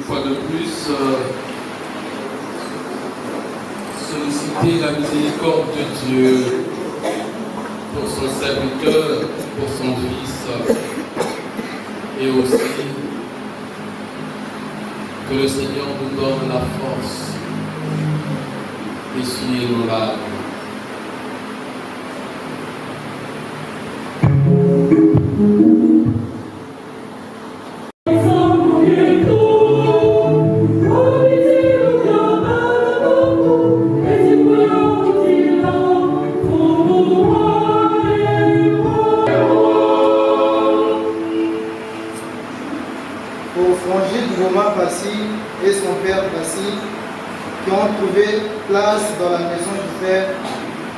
fois de plus solliciter la miséricorde de Dieu pour son serviteur, pour son Fils, et aussi que le Seigneur nous donne la force d'essuyer nos larmes. Et son père Placide, qui ont trouvé place dans la maison du Père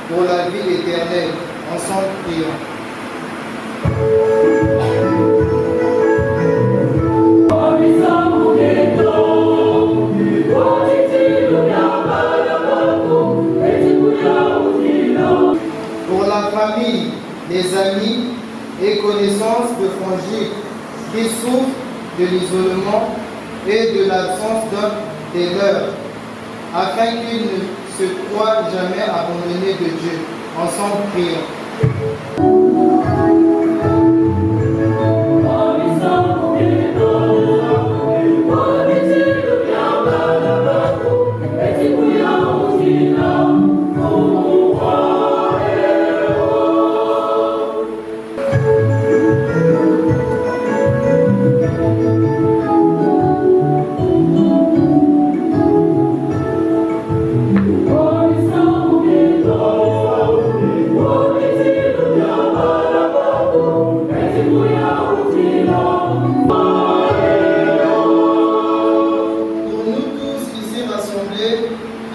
pour la vie éternelle. Ensemble, prions. Pour la famille, les amis et connaissances de Frangile qui souffrent de l'isolement et de l'absence d'un des leurs, afin qu'ils ne se croient jamais abandonnés de Dieu. Ensemble, prions.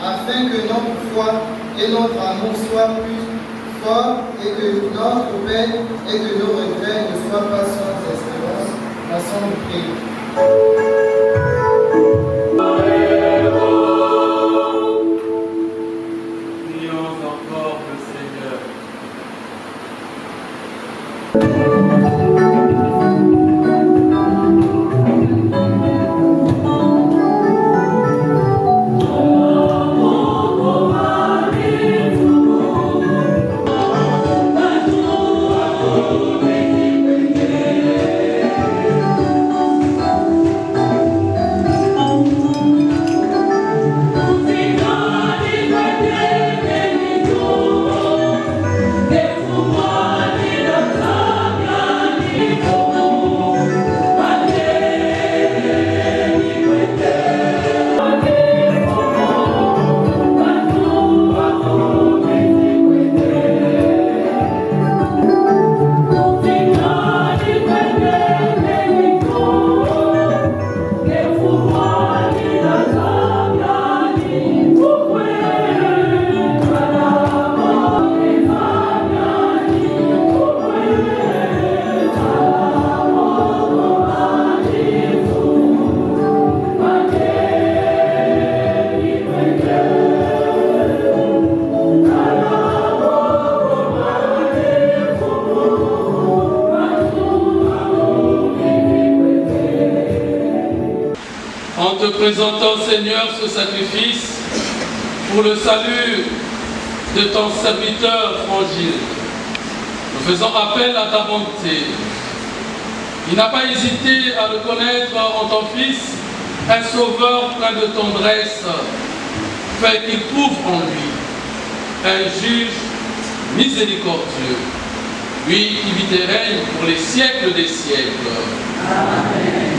Afin que notre foi et notre amour soient plus forts et que notre peine et que nos regrets ne soient pas sans espérance, ensemble prions. Prions encore le Seigneur. En te présentant, Seigneur, ce sacrifice pour le salut de ton serviteur Frangile, nous faisons appel à ta bonté. Il n'a pas hésité à reconnaître en ton Fils un sauveur plein de tendresse, fait qu'il trouve en lui un juge miséricordieux, lui qui vit et règne pour les siècles des siècles. Amen.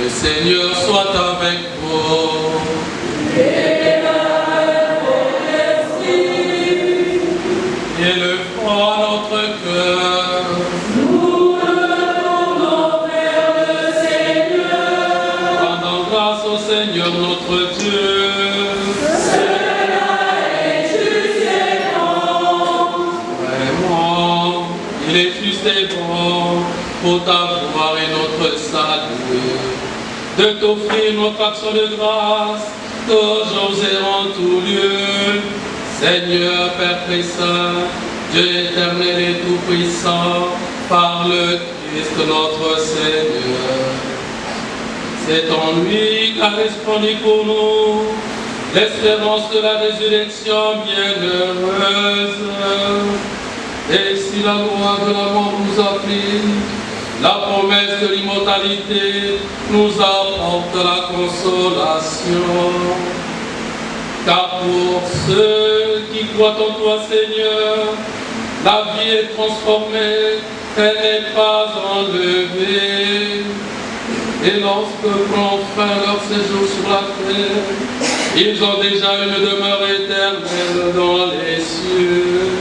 Le Seigneur soit avec vous. Et avec ton esprit. Élève-toi notre cœur. Nous rendons vers le Seigneur. Rendons grâce au Seigneur notre Dieu. Cela est juste et bon. Vraiment, il est juste et bon pour ta gloire et notre salut, de t'offrir notre action de grâce, toujours et en tout lieu. Seigneur, Père très saint, Dieu éternel et tout-puissant, par le Christ notre Seigneur. C'est en lui qu'a répondu pour nous l'espérance de la résurrection bienheureuse. Et si la loi de la mort nous a pris, la promesse de l'immortalité nous apporte la consolation. Car pour ceux qui croient en toi, Seigneur, la vie est transformée, elle n'est pas enlevée. Et lorsque prend fin leur séjour sur la terre, ils ont déjà une demeure éternelle dans les cieux.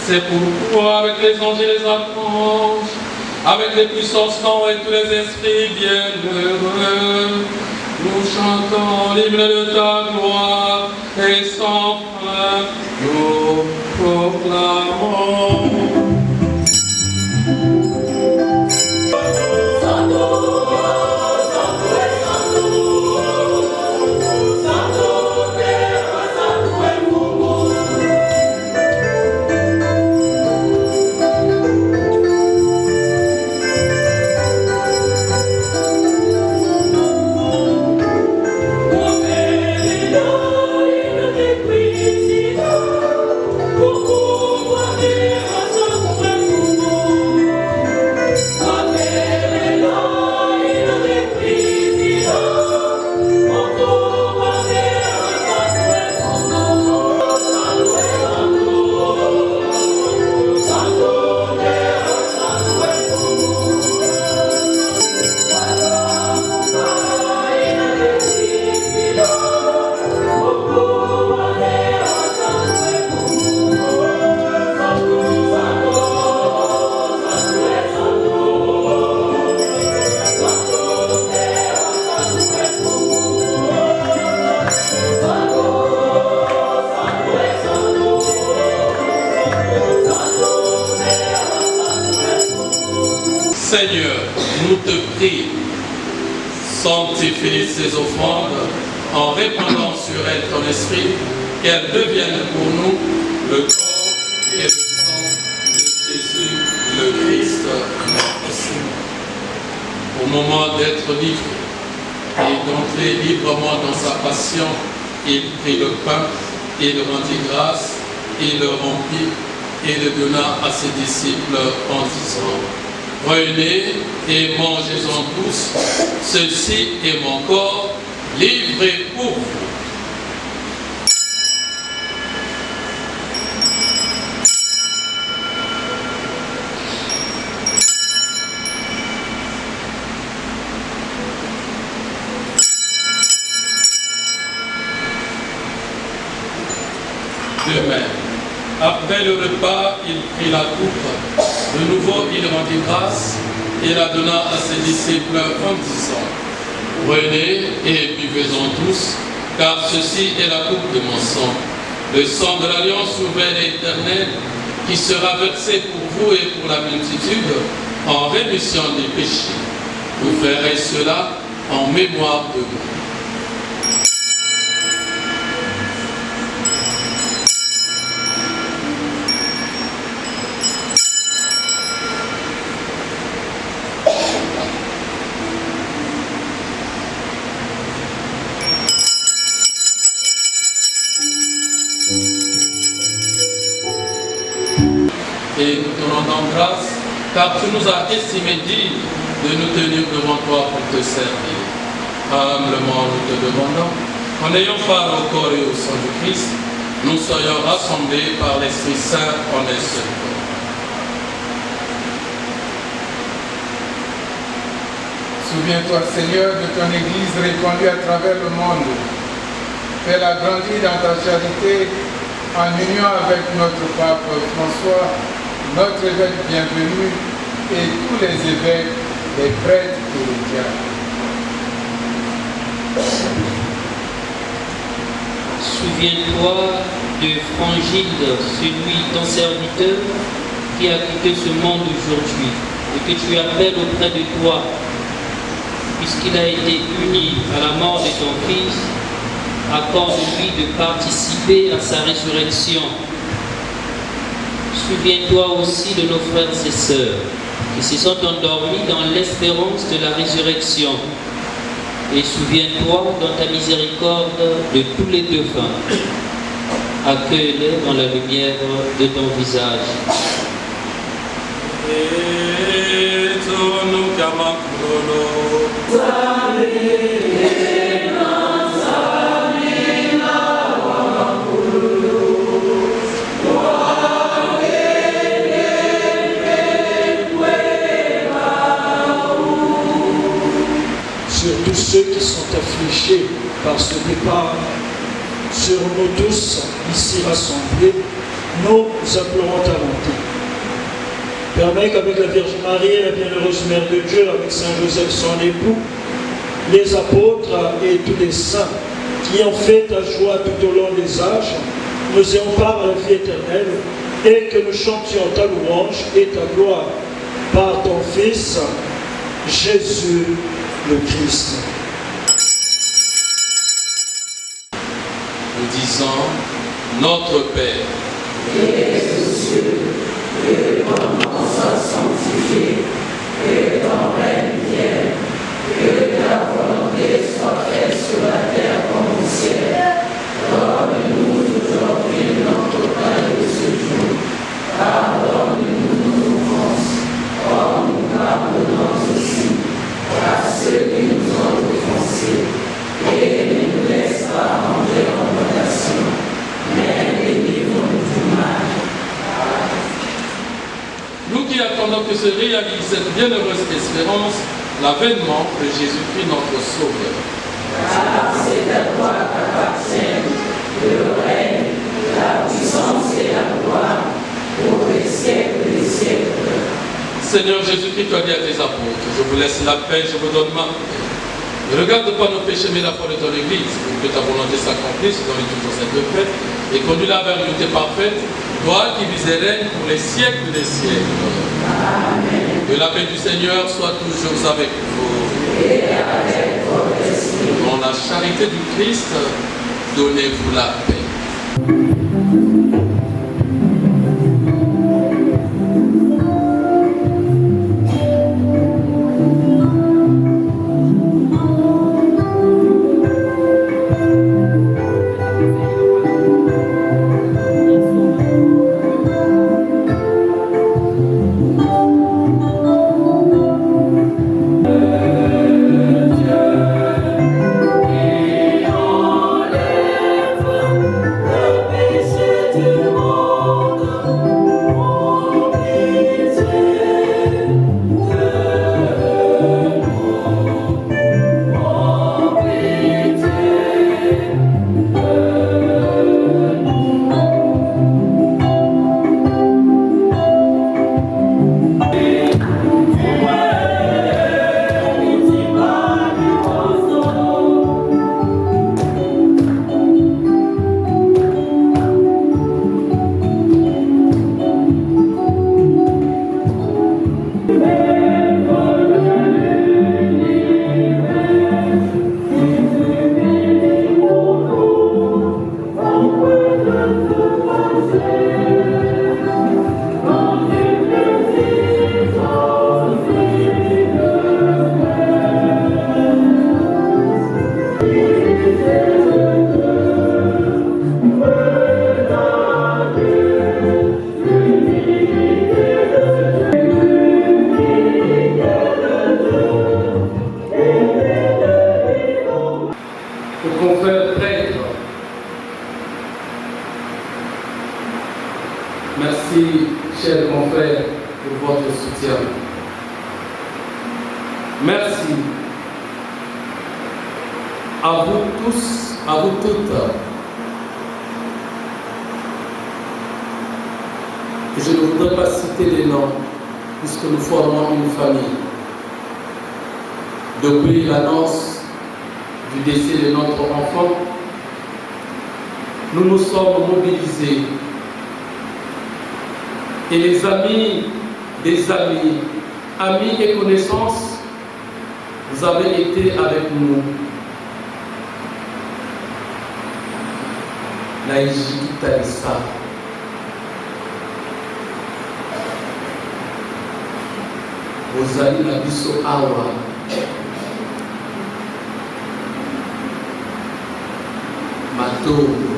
C'est pourquoi avec les anges et les archanges, avec les puissances et tous les esprits bienheureux, nous chantons l'hymne de ta gloire et sans fin nous proclamons. Seigneur, nous te prions, sanctifie ces offrandes en répandant sur elles ton esprit, qu'elles deviennent pour nous le corps et le sang de Jésus le Christ, notre Seigneur. Au moment d'être livré et d'entrer librement dans sa passion, il prit le pain, il rendit grâce, il le rompit et le donna à ses disciples en disant: prenez et mangez-en tous, ceci est mon corps livré pour vous. De même, après le repas, il prit la coupe. De nouveau, il rendit grâce et la donna à ses disciples en disant: prenez et buvez-en tous, car ceci est la coupe de mon sang, le sang de l'alliance nouvelle et éternelle, qui sera versé pour vous et pour la multitude en rémission des péchés. Vous ferez cela en mémoire de moi. Et nous te rendons grâce, car tu nous as estimés dignes de nous tenir devant toi pour te servir. Humblement nous te demandons, en ayant part au corps et au sang du Christ, nous soyons rassemblés par l'Esprit Saint en un seul corps. Souviens-toi, Seigneur, de ton Église répandue à travers le monde. Fais-la grandir dans ta charité en union avec notre pape François, notre évêque bienvenu et tous les évêques, les prêtres et les diacres. Souviens-toi de Frangide, celui ton serviteur qui a quitté ce monde aujourd'hui et que tu appelles auprès de toi, puisqu'il a été uni à la mort de ton Fils, accorde-lui de participer à sa résurrection. souviens-toi aussi de nos frères et sœurs qui se sont endormis dans l'espérance de la résurrection. Et souviens-toi dans ta miséricorde de tous les défunts. Accueille-les dans la lumière de ton visage. Sur tous ceux qui sont affligés par ce départ, sur nous tous ici rassemblés, nous implorons ta bonté. Permets qu'avec la Vierge Marie, la bienheureuse Mère de Dieu, avec Saint Joseph son époux, les apôtres et tous les saints qui ont fait ta joie tout au long des âges, nous ayons part à la vie éternelle et que nous chantions ta louange et ta gloire par ton Fils, Jésus le Christ. Nous disons, notre Père, qui es aux cieux, que ton nom soit sanctifié, que ton règne vienne, que ta volonté soit faite sur la terre comme au ciel. Donne-nous aujourd'hui notre pain de ce jour. Pardonne-nous nos offenses, comme nous pardonnons aussi à ceux qui nous ont offensés. Et ne nous laisse pas entrer en tentation, mais délivre-nous du mal. nous qui attendons que se réalise cette bienheureuse espérance, l'avènement de Jésus-Christ notre Sauveur. Car c'est à toi qu'appartiennent le règne, la puissance et la gloire pour les siècles des siècles. Seigneur Jésus-Christ, tu as dit à tes apôtres, je vous laisse la paix, je vous donne ma paix. Ne regarde pas nos péchés, mais la foi de ton Église, pour que ta volonté s'accomplisse dans les toujours cette paix, et conduis-la vers l'unité parfaite, toi qui vis et règnes pour les siècles des siècles. Amen. Que la paix du Seigneur soit toujours avec vous. Et avec votre esprit. Dans la charité du Christ, donnez-vous la paix. Confrères prêtres, merci, chers confrères, pour votre soutien. Merci à vous tous, à vous toutes. Je ne voudrais pas citer les noms, puisque nous formons une famille. Depuis l'annonce du décès de notre enfant, nous nous sommes mobilisés. Et les amis des amis, amis et connaissances, vous avez été avec nous. Naïji Talissa, bozali na biso awa matondo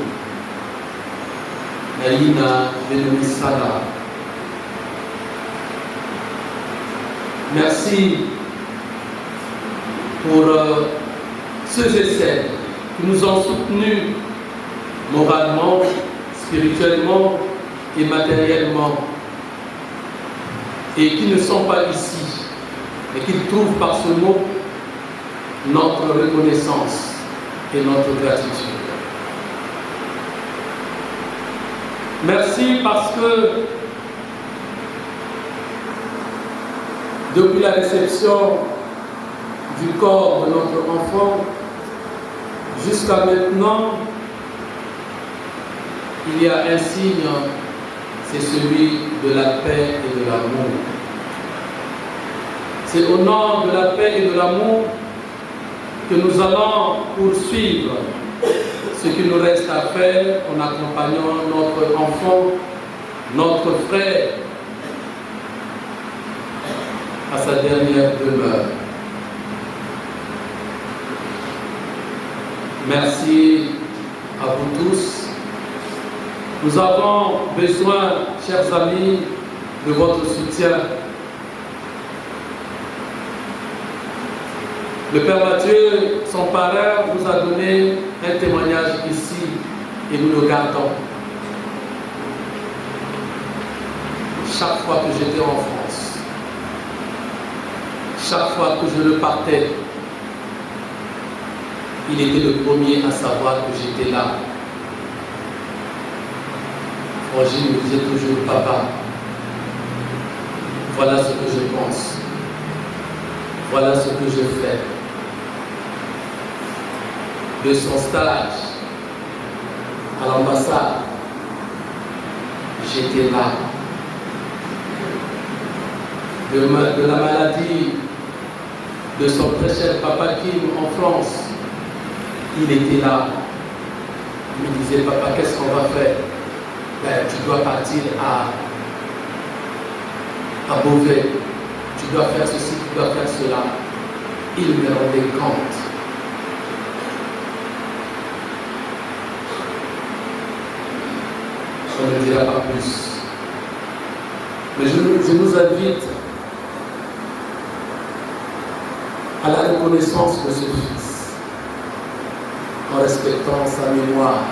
na yina bino misala. Merci pour ceux et celles qui nous ont soutenus moralement, spirituellement et matériellement, et qui ne sont pas ici, mais qui trouvent par ce mot notre reconnaissance et notre gratitude. Merci parce que depuis la réception du corps de notre enfant jusqu'à maintenant, il y a un signe, c'est celui de la paix et de l'amour. C'est au nom de la paix et de l'amour que nous allons poursuivre ce qu'il nous reste à faire en accompagnant notre enfant, notre frère, à sa dernière demeure. Merci à vous tous. Nous avons besoin, chers amis, de votre soutien. Le Père Mathieu, son parrain, vous a donné un témoignage ici et nous le gardons. Chaque fois que j'étais en France, chaque fois que je le partais, il était le premier à savoir que j'étais là. Frangine me disait toujours, papa, voilà ce que je pense, voilà ce que je fais. De son stage à l'ambassade, j'étais là. De la maladie de son très cher papa Kim en France, il était là. Il me disait, papa, qu'est-ce qu'on va faire? Ben, tu dois partir à Beauvais. Tu dois faire ceci, tu dois faire cela. Il me rendait compte. On ne dira pas plus. Mais je nous invite à la reconnaissance de ce fils, en respectant sa mémoire.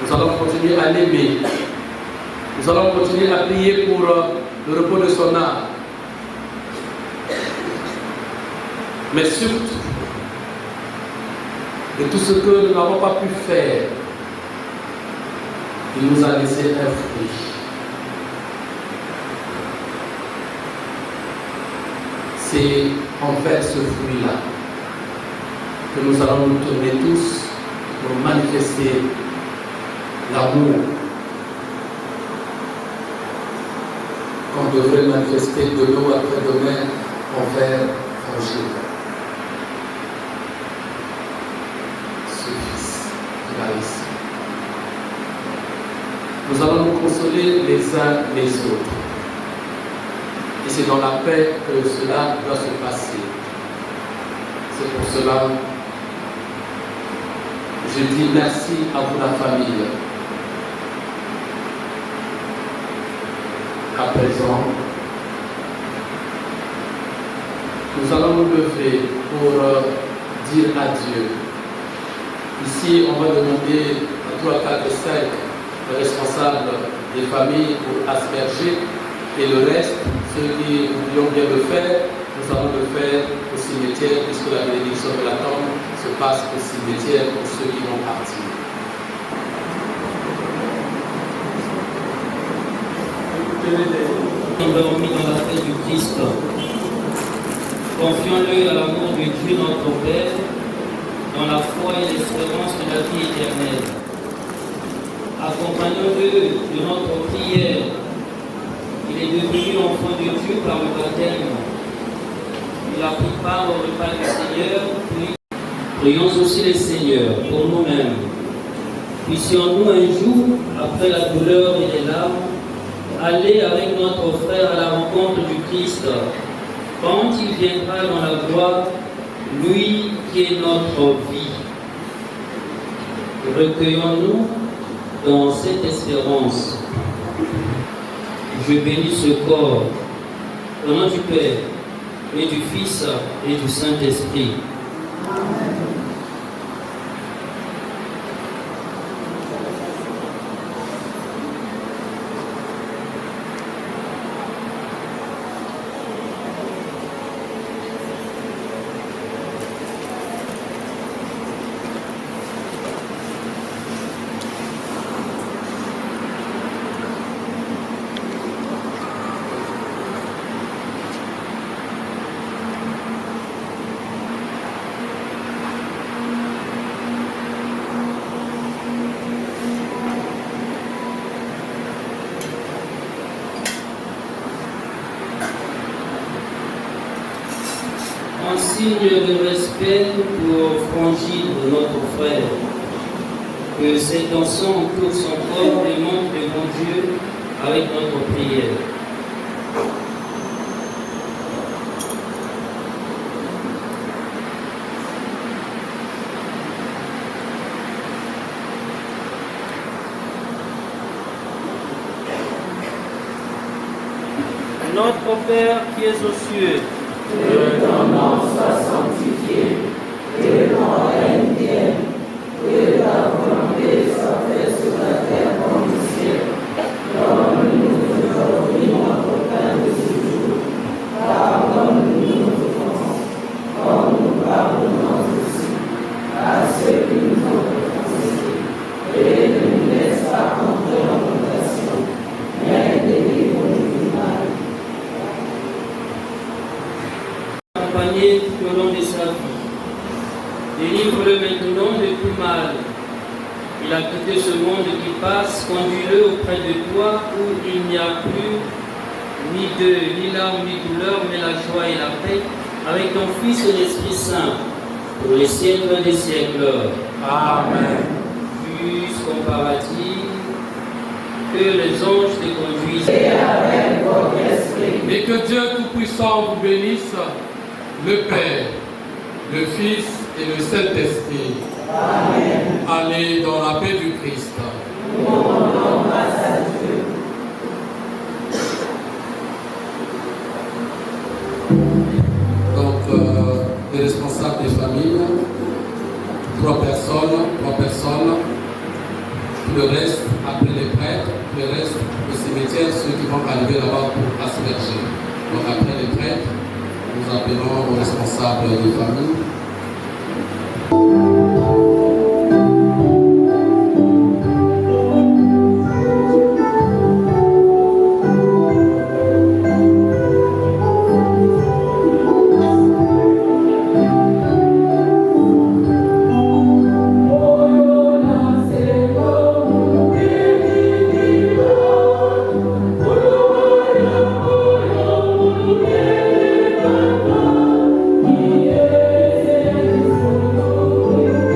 Nous allons continuer à l'aimer. Nous allons continuer à prier pour le repos de son âme. Mais surtout, de tout ce que nous n'avons pas pu faire, il nous a laissé un fruit. C'est envers ce fruit-là que nous allons nous tourner tous pour manifester l'amour qu'on devrait manifester demain ou après-demain envers Frangile. Ce fils qui va ici. Nous allons nous consoler les uns les autres. Et c'est dans la paix que cela doit se passer. C'est pour cela que je dis merci à vous la famille. À présent, nous allons nous lever pour dire adieu. Ici, on va demander à 3, 4, 5 responsables des familles pour asperger. Et le reste, ceux qui voudront bien le faire, nous allons le faire au cimetière, puisque la bénédiction de la tombe se passe au cimetière pour ceux qui vont partir. Endormis dans la paix du Christ, confions-le à l'amour de Dieu notre Père, dans la foi et l'espérance de la vie éternelle. Accompagnons-le de notre prière. Il est devenu enfant de Dieu par le baptême. Il a pris part au repas du Seigneur. Puis prions aussi le Seigneur pour nous-mêmes. Puissions-nous un jour, après la douleur et les larmes, aller avec notre frère à la rencontre du Christ, quand il viendra dans la gloire, lui qui est notre vie. Recueillons-nous dans cette espérance. Je bénis ce corps, au nom du Père, et du Fils, et du Saint-Esprit. En signe de respect pour Frangile, notre frère, que cet encens entoure son corps et montre devant Dieu avec notre prière. Notre Père qui es aux cieux, que ton nom soit sanctifié, que ton règne vienne, que ta volonté soit faite sur la terre comme au ciel. Donne-nous aujourd'hui notre pain de ce jour. Pardonne-nous nos offenses, comme nous pardonnons aussi à ceux qui nous ont offensés. Et ne nous laisse pas entrer en tentation, mais délivre-nous du mal. Tout au long de sa vie. Délivre-le maintenant de tout mal. Il a quitté ce monde qui passe, conduis-le auprès de toi où il n'y a plus ni deuil, ni larmes, ni douleur, mais la joie et la paix, avec ton Fils et l'Esprit Saint, pour les siècles des siècles. Amen. Jusqu'au paradis, que les anges te conduisent. Et avec votre esprit. Et que Dieu Tout-Puissant vous bénisse, le Père, le Fils et le Saint-Esprit. Amen. Allez dans la paix du Christ. Nous rendons grâce à Dieu. Donc, les responsables des familles, trois personnes, le reste, après les prêtres, le reste, le cimetière, ceux qui vont arriver là-bas pour asperger. Donc, après les prêtres, nous appelons aux responsables des familles. Yeah.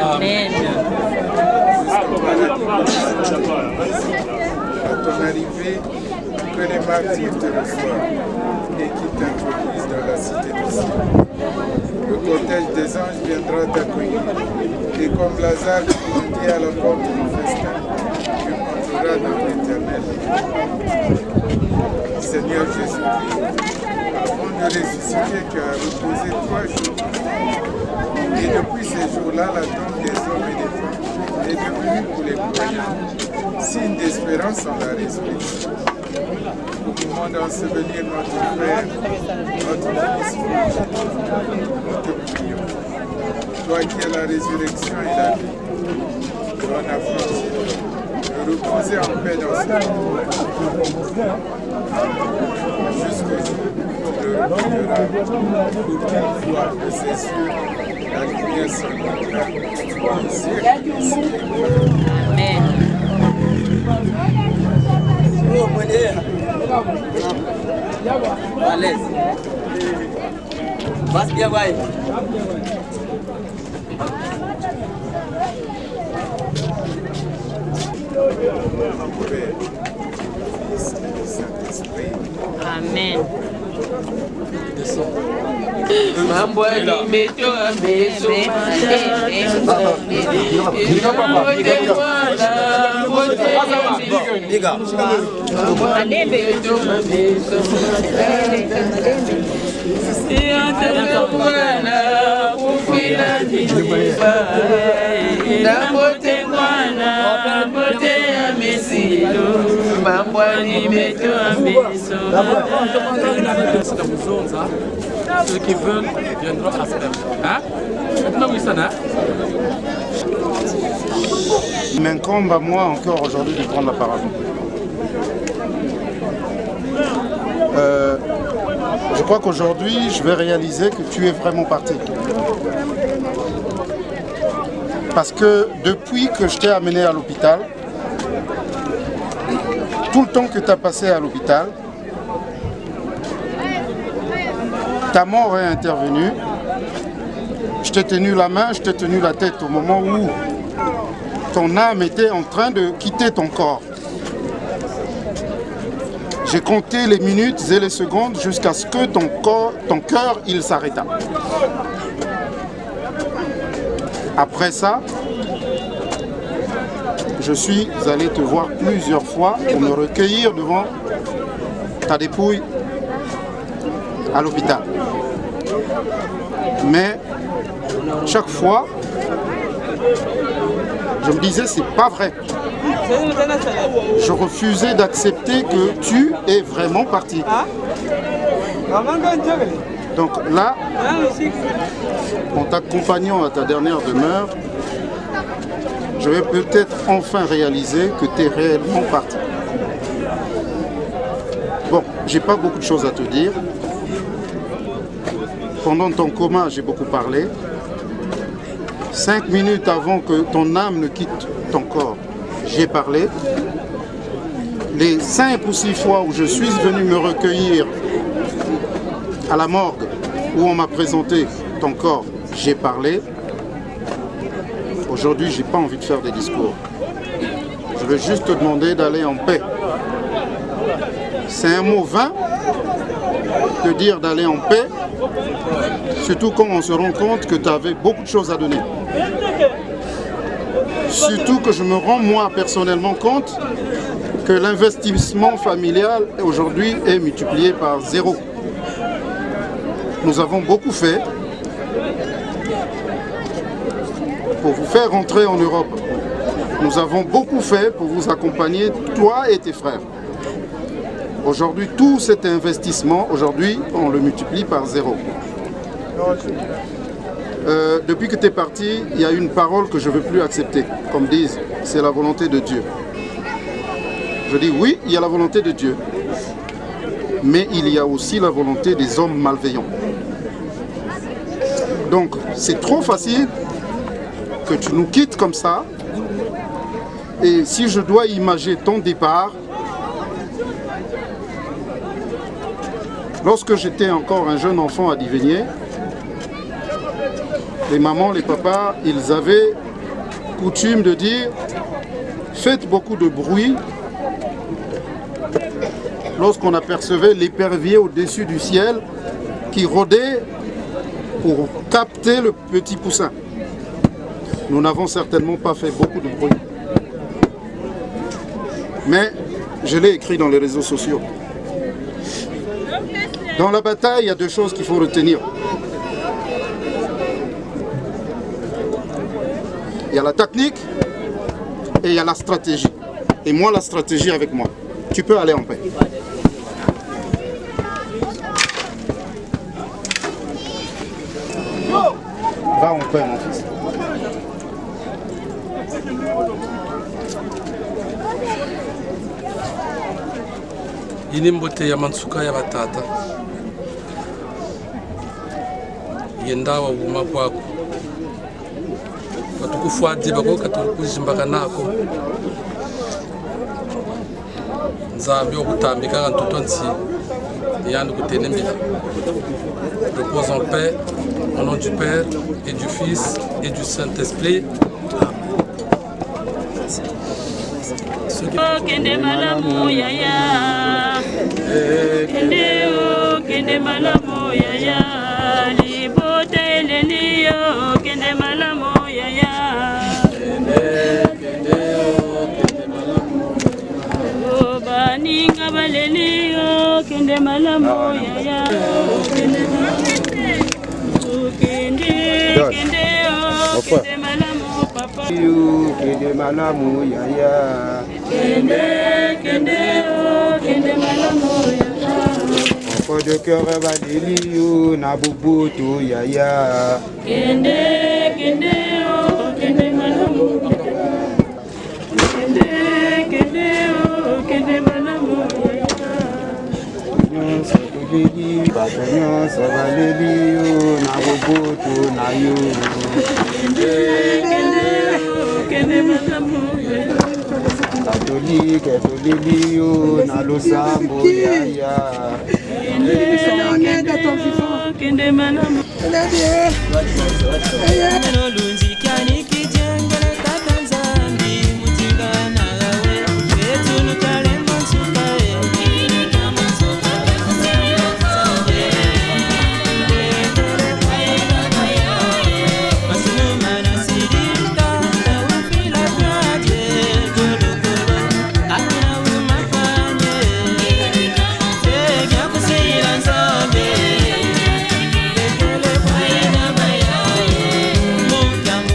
Amen. À ton arrivée, que les martyrs te reçoivent et qui t'introduisent dans la cité du ciel. Le cortège des anges viendra t'accueillir. Et comme Lazare qui grandit à la porte du festin, tu entreras dans l'éternel. Seigneur Jésus-Christ, avant de ressusciter, tu as reposé 3 jours. Et depuis ces jours-là, la tombe des hommes et des femmes est devenue pour les croyants signe d'espérance en la résurrection. Nous pouvons ensevelir notre frère, notre fils, nous te prions. Toi qui es la résurrection et la vie, donne à Francis de reposer en paix dans ce monde. Jusqu'au jour où tu le recueilleras pour qu'il voie de ses yeux la lumière sanglante du siècle des siècles. Amen. Amen. Mambo nimetoa meso ceux qui veulent viendront à Stem. Hein? Il m'incombe à moi encore aujourd'hui de prendre la parole. Je crois qu'aujourd'hui, je vais réaliser que tu es vraiment parti. Parce que depuis que je t'ai amené à l'hôpital, tout le temps que tu as passé à l'hôpital, ta mort est intervenue. Je t'ai tenu la main, je t'ai tenu la tête au moment où ton âme était en train de quitter ton corps. J'ai compté les minutes et les secondes jusqu'à ce que ton cœur, il s'arrêta. Après ça, je suis allé te voir plusieurs fois pour me recueillir devant ta dépouille à l'hôpital. Mais chaque fois, je me disais, c'est pas vrai. Je refusais d'accepter que tu es vraiment parti. Donc là, en t'accompagnant à ta dernière demeure, je vais peut-être enfin réaliser que tu es réellement parti. Bon, j'ai pas beaucoup de choses à te dire. Pendant ton coma, j'ai beaucoup parlé. 5 minutes avant que ton âme ne quitte ton corps, j'ai parlé. Les 5 ou 6 fois où je suis venu me recueillir à la morgue, où on m'a présenté ton corps, j'ai parlé. Aujourd'hui, je n'ai pas envie de faire des discours. Je veux juste te demander d'aller en paix. C'est un mot vain, te dire d'aller en paix, surtout quand on se rend compte que tu avais beaucoup de choses à donner. Surtout que je me rends moi personnellement compte que l'investissement familial aujourd'hui est multiplié par 0. Nous avons beaucoup fait pour vous faire rentrer en Europe. Nous avons beaucoup fait pour vous accompagner, toi et tes frères. Aujourd'hui, tout cet investissement, aujourd'hui, on le multiplie par 0. Depuis que tu es parti, il y a une parole que je ne veux plus accepter. Comme disent, c'est la volonté de Dieu. Je dis oui, il y a la volonté de Dieu. Mais il y a aussi la volonté des hommes malveillants. Donc, c'est trop facile que tu nous quittes comme ça. Et si je dois imaginer ton départ, lorsque j'étais encore un jeune enfant à Divenier, les mamans, les papas, ils avaient coutume de dire « Faites beaucoup de bruit » lorsqu'on apercevait l'épervier au-dessus du ciel qui rôdait pour capter le petit poussin. Nous n'avons certainement pas fait beaucoup de bruit. Mais je l'ai écrit dans les réseaux sociaux. Dans la bataille, il y a deux choses qu'il faut retenir. Il y a la technique et il y a la stratégie. Et moi, la stratégie avec moi. Tu peux aller en paix. Va en paix, mon fils. Inimbote ya mansuka ya batata yenda wa wuma kwako batukufu adiba ko katukuzimbaka nako nzambi okutambika ntuto nsi yandi kutene mbila. Repose en paix au nom du Père et du Fils et du Saint-Esprit. Kende malamu yaya, kende malamu yaya, libote eleniyo, kende malamu yaya, baninga baleniyo, kende malamu yaya, kende malamu papa. Kende malamu yaya. Kende malamu yaya. Enfant de cœur Badeli na bubutu yaya. Kende malamu. Kende malamu yaya. Nyonso Badeli na bubutu na yo. Kende malamu yaya. Catholique na losambo yaya. Kende malamu. Yangu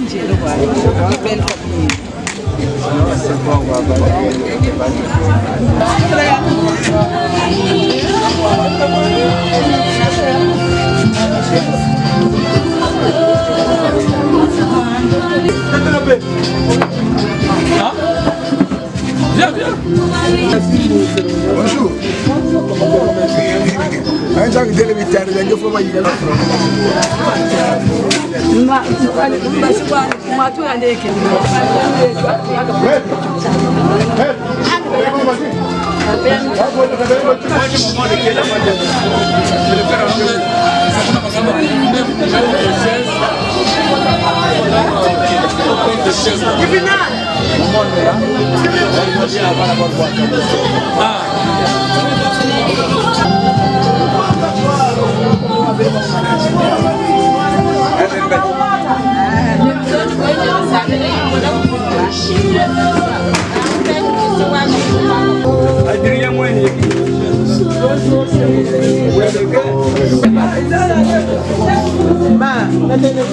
C'est bon, on va Viens, viens. Bonjour.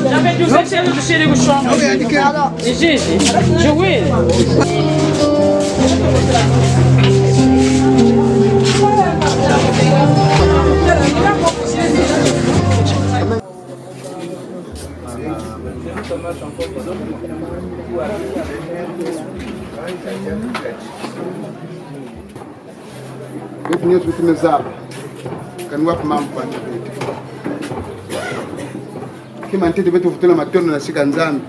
J'avais dû faire de chez les bouchons. J'ai joué. Vitu nyote tumezaba kanwa mambo kwa kima ntete betu futula matono na sika nzambi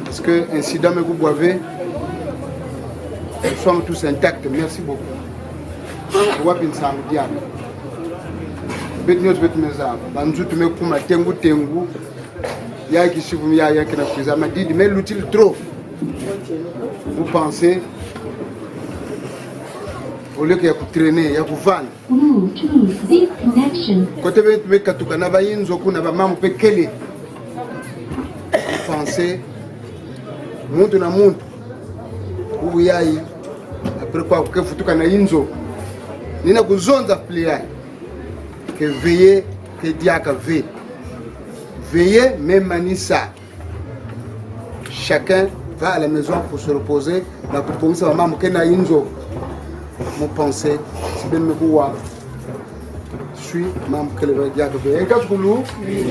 parce que incident me boivé nous sommes tous intacts. Merci beaucoup wapi nsangu diana betu nyote betu mezaba banzu tumekuma tengu tengu ya kishivu ya kina kuza madidi mais l'utile trop. Vous pensez au lieu qu'il y a traîner, il y a vendre. Côté de Katuka, na ba yinzo kuna ba mamu pekele. Pensez, monde na monde. Où y a après quoi que futuka na yinzo. Nina kuzonza pliai. Que veiller, que diaka veille. Veillez même manissa. Chacun va à la maison pour se reposer. La pour ça mamu kena yinzo. Mon pensée, c'est bien me voir. Je suis membre que le diable veut. Et quand vous l'ouvrez,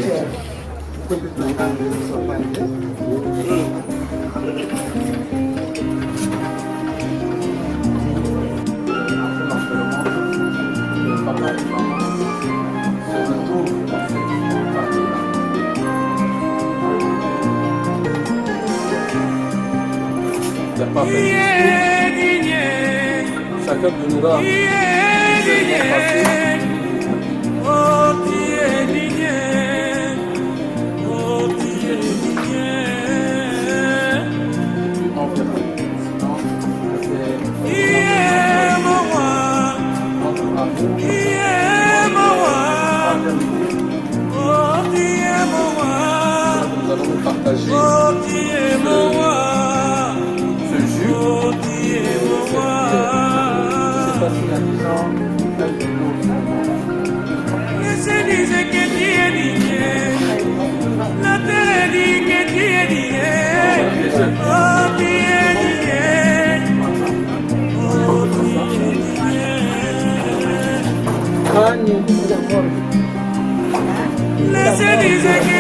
Chacun donnera. Nous allons nous partager ce jus. Laissez